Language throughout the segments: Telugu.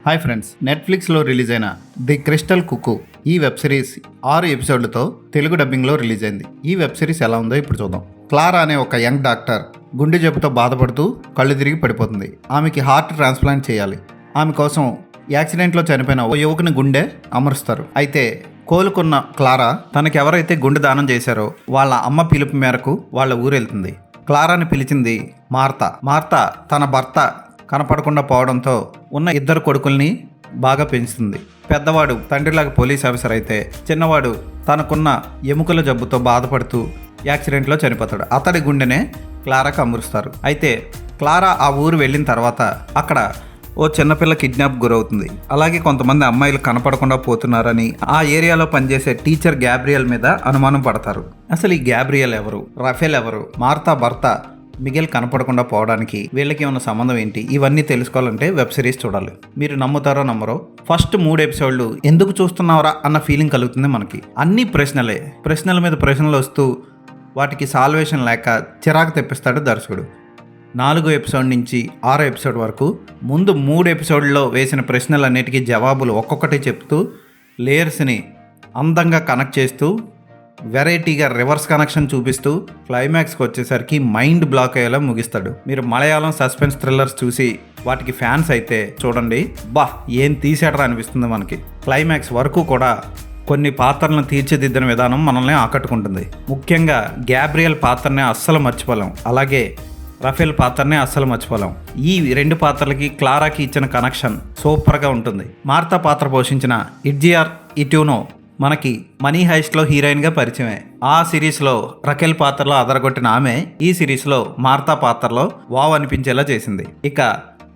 హాయ్ ఫ్రెండ్స్, నెట్ఫ్లిక్స్లో రిలీజ్ అయిన ది క్రిస్టల్ కుక్కు ఈ వెబ్ సిరీస్ 6 ఎపిసోడ్లతో తెలుగు డబ్బింగ్లో రిలీజ్ అయింది. ఈ వెబ్ సిరీస్ ఎలా ఉందో ఇప్పుడు చూద్దాం. క్లారా అనే ఒక యంగ్ డాక్టర్ గుండె జబ్బుతో బాధపడుతూ కళ్ళు తిరిగి పడిపోతుంది. ఆమెకి హార్ట్ ట్రాన్స్ప్లాంట్ చేయాలి. ఆమె కోసం యాక్సిడెంట్లో చనిపోయిన ఓ యువకుని గుండె అమరుస్తారు. అయితే కోలుకున్న క్లారా తనకెవరైతే గుండె దానం చేశారో వాళ్ళ అమ్మ పిలుపు మేరకు వాళ్ళ ఊరు వెళ్తుంది. క్లారాని పిలిచింది మార్తా తన భర్త కనపడకుండా పోవడంతో ఉన్న 2 కొడుకుల్ని బాగా పెంచుతుంది. పెద్దవాడు తండ్రిలాగా పోలీస్ ఆఫీసర్ అయితే చిన్నవాడు తనకున్న ఎముకల జబ్బుతో బాధపడుతూ యాక్సిడెంట్లో చనిపోతాడు. అతడి గుండెనే క్లారాకు అమరుస్తారు. అయితే క్లారా ఆ ఊరు వెళ్ళిన తర్వాత అక్కడ ఓ చిన్నపిల్ల కిడ్నాప్ గురవుతుంది. అలాగే కొంతమంది అమ్మాయిలు కనపడకుండా పోతున్నారని ఆ ఏరియాలో పనిచేసే టీచర్ గ్యాబ్రియల్ మీద అనుమానం పడతారు. అసలు ఈ గ్యాబ్రియల్ ఎవరు, రఫేల్ ఎవరు, మార్తా భర్త మిగిల్ కనపడకుండా పోవడానికి వీళ్ళకి ఉన్న సంబంధం ఏంటి, ఇవన్నీ తెలుసుకోవాలంటే వెబ్ సిరీస్ చూడాలి. మీరు నమ్ముతారో నమ్మరో, ఫస్ట్ 3 ఎపిసోడ్లు ఎందుకు చూస్తున్నావరా అన్న ఫీలింగ్ కలుగుతుంది మనకి. అన్ని ప్రశ్నల మీద ప్రశ్నలు వస్తూ వాటికి సాల్వేషన్ లేక చిరాకు తెప్పిస్తాడు దర్శకుడు. 4 ఎపిసోడ్ నుంచి 6 ఎపిసోడ్ వరకు ముందు 3 ఎపిసోడ్లో వేసిన ప్రశ్నలన్నిటికీ జవాబులు ఒక్కొక్కటి చెప్తూ లేయర్స్ని అందంగా కనెక్ట్ చేస్తూ వెరైటీగా రివర్స్ కనెక్షన్ చూపిస్తూ క్లైమాక్స్కి వచ్చేసరికి మైండ్ బ్లాక్ అయ్యేలా ముగిస్తాడు. మీరు మలయాళం సస్పెన్స్ థ్రిల్లర్స్ చూసి వాటికి ఫ్యాన్స్ అయితే చూడండి, ఏం తీసేటరా అనిపిస్తుంది మనకి. క్లైమాక్స్ వరకు కూడా కొన్ని పాత్రలను తీర్చిదిద్దిన విధానం మనల్ని ఆకట్టుకుంటుంది. ముఖ్యంగా గ్యాబ్రియల్ పాత్రనే అస్సలు మర్చిపోలేం, అలాగే రఫేల్ పాత్రనే అస్సలు మర్చిపోలేం. ఈ 2 పాత్రలకి క్లారాకి ఇచ్చిన కనెక్షన్ సూపర్గా ఉంటుంది. మార్తా పాత్ర పోషించిన ఇడ్జియార్ ఇట్యూనో మనకి మనీ హైస్ట్లో హీరోయిన్గా పరిచయమే. ఆ సిరీస్లో రకెల్ పాత్రలో అదరగొట్టిన ఆమె ఈ సిరీస్లో మార్తా పాత్రలో వావ్ అనిపించేలా చేసింది. ఇక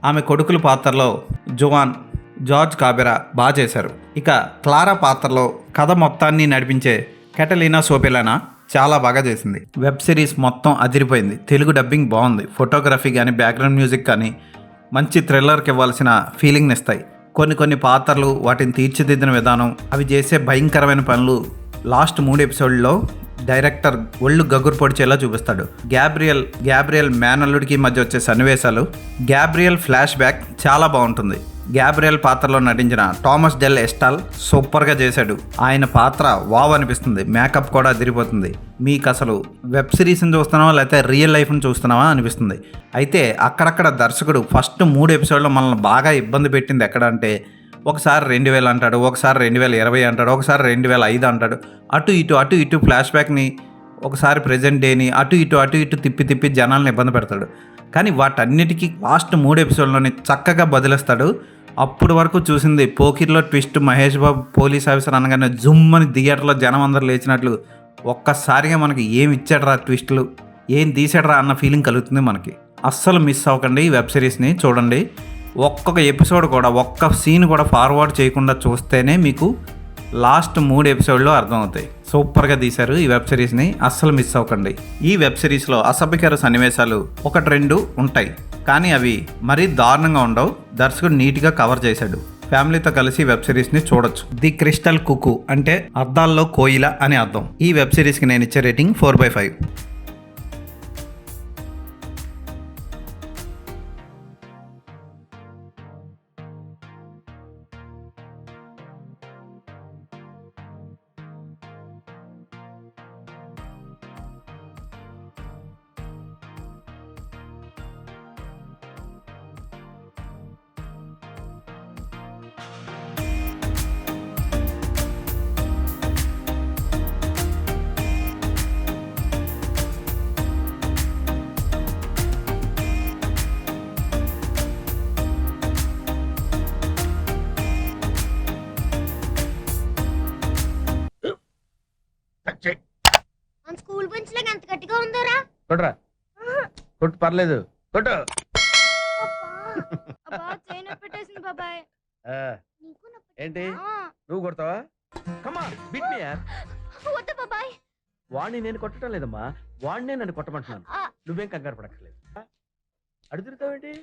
ఆమె కొడుకుల పాత్రలో జార్జ్ కాబెరా బాగా చేశారు. ఇక క్లారా పాత్రలో కథ మొత్తాన్ని నడిపించే కెటలీనా సోపెలానా చాలా బాగా చేసింది. వెబ్ సిరీస్ మొత్తం అదిరిపోయింది. తెలుగు డబ్బింగ్ బాగుంది. ఫోటోగ్రఫీ కానీ బ్యాక్గ్రౌండ్ మ్యూజిక్ కానీ మంచి థ్రిల్లర్కి ఇవ్వాల్సిన ఫీలింగ్ని ఇస్తాయి. కొన్ని పాత్రలు, వాటిని తీర్చిదిద్దిన విధానం, అవి చేసే భయంకరమైన పనులు లాస్ట్ 3 ఎపిసోడ్లో డైరెక్టర్ ఒళ్ళు గగురు పొడిచేలా చూపిస్తాడు. గ్యాబ్రియల్ మేనల్లుడికి మధ్య వచ్చే సన్నివేశాలు, గ్యాబ్రియల్ ఫ్లాష్ బ్యాక్ చాలా బాగుంటుంది. గ్యాబ్రియల్ పాత్రలో నటించిన థామస్ డెల్ ఎస్టాల్ సూపర్గా చేశాడు. ఆయన పాత్ర వావ్ అనిపిస్తుంది. మేకప్ కూడా అదిరిపోతుంది. మీకు అసలు వెబ్ సిరీస్ని చూస్తున్నావా లేకపోతే రియల్ లైఫ్ని చూస్తున్నావా అనిపిస్తుంది. అయితే అక్కడక్కడ దర్శకుడు ఫస్ట్ 3 ఎపిసోడ్లో మనల్ని బాగా ఇబ్బంది పెట్టింది ఎక్కడ అంటే, ఒకసారి 2000 అంటాడు, ఒకసారి 2020 అంటాడు, ఒకసారి 2005 అంటాడు. అటు ఇటు ఫ్లాష్ బ్యాక్ని, ఒకసారి ప్రజెంట్ డేని అటు ఇటు తిప్పి జనాలను ఇబ్బంది పెడతాడు. కానీ వాటన్నిటికీ లాస్ట్ 3 ఎపిసోడ్లోనే చక్కగా బదిలిస్తాడు. అప్పుడు వరకు చూసింది పోకిర్లో twist, Mahesh Babu police officer అనగానే జుమ్మని థియేటర్లో జనం అందరూ లేచినట్లు ఒక్కసారిగా మనకి ఏమి ఇచ్చాడరా ట్విస్టులు, ఏం తీసాడరా అన్న ఫీలింగ్ కలుగుతుంది మనకి. అస్సలు మిస్ అవ్వకండి. ఈ వెబ్ సిరీస్ని చూడండి. ఒక్కొక్క ఎపిసోడ్ కూడా, ఒక్క సీన్ కూడా ఫార్వర్డ్ చేయకుండా చూస్తేనే మీకు లాస్ట్ 3 ఎపిసోడ్లో అర్థమవుతాయి. సూపర్గా తీశారు ఈ వెబ్ సిరీస్ని, అస్సలు మిస్ అవ్వకండి. ఈ వెబ్ సిరీస్లో అసభ్యకర సన్నివేశాలు 1-2 ఉంటాయి, కానీ అవి మరీ దారుణంగా ఉండవు. దర్శకుడు నీట్గా కవర్ చేశాడు. ఫ్యామిలీతో కలిసి వెబ్ సిరీస్ని చూడొచ్చు. ది క్రిస్టల్ కుక్కు అంటే అద్దాల్లో కోయిల అని అర్థం. ఈ వెబ్ సిరీస్కి నేను ఇచ్చే రేటింగ్ 4/5. మన స్కూల్ బెంచ్ లాగా ఎంత గట్టిగా ఉందోరా. కొట్రా, కొట్టు, పర్లేదు, కొట్టు. అబ్బా చైన్ పెట్టేసింది బాబాయ్. నీకు ఏంటి నువ్వు కొడతావా? కమా బిట్ మీ యార్. వద్దు బాబాయ్. వాణ్ణి నేను కొట్టడం లేదమ్మా, వాణ్ణే నన్ను కొట్టమంటున్నాను. నువ్వేం కంగారు పడక్కర్లేదు. అడుగుతావేంటి?